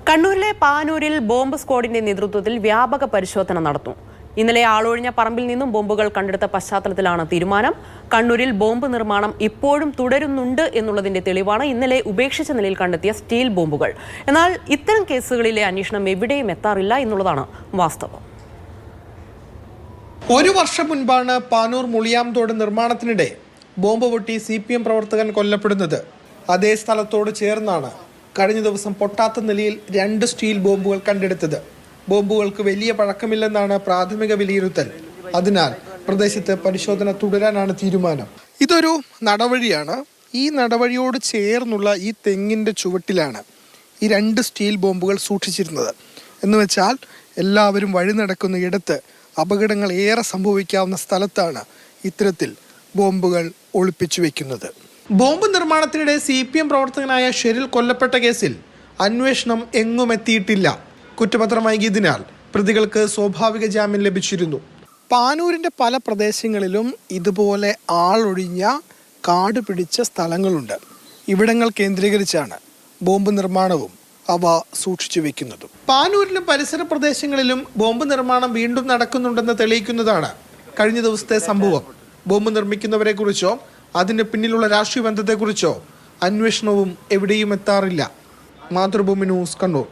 കണ്ണൂരിലെ പാനൂരിൽ ബോംബ് സ്ക്വാഡിന്റെ നേതൃത്വത്തിൽ വ്യാപക പരിശോധന നടത്തുന്നു. ഇന്നലെ ആളൊഴിഞ്ഞ പറമ്പിൽ നിന്നും ബോംബുകൾ കണ്ടെടുത്ത പശ്ചാത്തലത്തിലാണ് തീരുമാനം. കണ്ണൂരിൽ ബോംബ് നിർമ്മാണം ഇപ്പോഴും തുടരുന്നുണ്ട് എന്നുള്ളതിന്റെ തെളിവാണ് ഇന്നലെ ഉപേക്ഷിച്ച നിലയിൽ കണ്ടെത്തിയ സ്റ്റീൽ ബോംബുകൾ. എന്നാൽ ഇത്തരം കേസുകളിലെ അന്വേഷണം എവിടെയും എത്താറില്ല എന്നുള്ളതാണ് വാസ്തവം. ഒരു വർഷം മുൻപാണ് പാനൂർ മുളിയാംതോട് നിർമ്മാണത്തിനിടെ ബോംബ് പൊട്ടി CPM പ്രവർത്തകൻ കൊല്ലപ്പെടുന്നത്. അതേ സ്ഥലത്തോട് ചേർന്നാണ് കഴിഞ്ഞ ദിവസം പൊട്ടാത്ത നിലയിൽ 2 സ്റ്റീൽ ബോംബുകൾ കണ്ടെടുത്തത്. ബോംബുകൾക്ക് വലിയ പഴക്കമില്ലെന്നാണ് പ്രാഥമിക വിലയിരുത്തൽ. അതിനാൽ പ്രദേശത്ത് പരിശോധന തുടരാനാണ് തീരുമാനം. ഇതൊരു നടവഴിയാണ്. ഈ നടവഴിയോട് ചേർന്നുള്ള ഈ തെങ്ങിൻ്റെ ചുവട്ടിലാണ് ഈ 2 സ്റ്റീൽ ബോംബുകൾ സൂക്ഷിച്ചിരുന്നത്. എന്നുവെച്ചാൽ എല്ലാവരും വഴി നടക്കുന്ന ഇടത്ത് അപകടങ്ങൾ ഏറെ സംഭവിക്കാവുന്ന സ്ഥലത്താണ് ഇത്തരത്തിൽ ബോംബുകൾ ഒളിപ്പിച്ചു വെക്കുന്നത്. ബോംബ് നിർമ്മാണത്തിനിടെ CPM പ്രവർത്തകനായ ഷെരിൽ കൊല്ലപ്പെട്ട കേസിൽ അന്വേഷണം എങ്ങും എത്തിയിട്ടില്ല. കുറ്റപത്രം വൈകിയതിനാൽ പ്രതികൾക്ക് സ്വാഭാവിക ജാമ്യം ലഭിച്ചിരുന്നു. പാനൂരിൻ്റെ പല പ്രദേശങ്ങളിലും ഇതുപോലെ ആളൊഴിഞ്ഞ കാട് പിടിച്ച സ്ഥലങ്ങളുണ്ട്. ഇവിടങ്ങൾ കേന്ദ്രീകരിച്ചാണ് ബോംബ് നിർമ്മാണവും അവ സൂക്ഷിച്ചു വെക്കുന്നതും. പാനൂരിലും പരിസര പ്രദേശങ്ങളിലും ബോംബ് നിർമ്മാണം വീണ്ടും നടക്കുന്നുണ്ടെന്ന് തെളിയിക്കുന്നതാണ് കഴിഞ്ഞ ദിവസത്തെ സംഭവം. ബോംബ് നിർമ്മിക്കുന്നവരെ കുറിച്ചോ അതിന് പിന്നിലുള്ള രാഷ്ട്രീയ ബന്ധത്തെക്കുറിച്ചോ അന്വേഷണവും എവിടെയും എത്താറില്ല. മാതൃഭൂമി ന്യൂസ്, കണ്ണൂർ.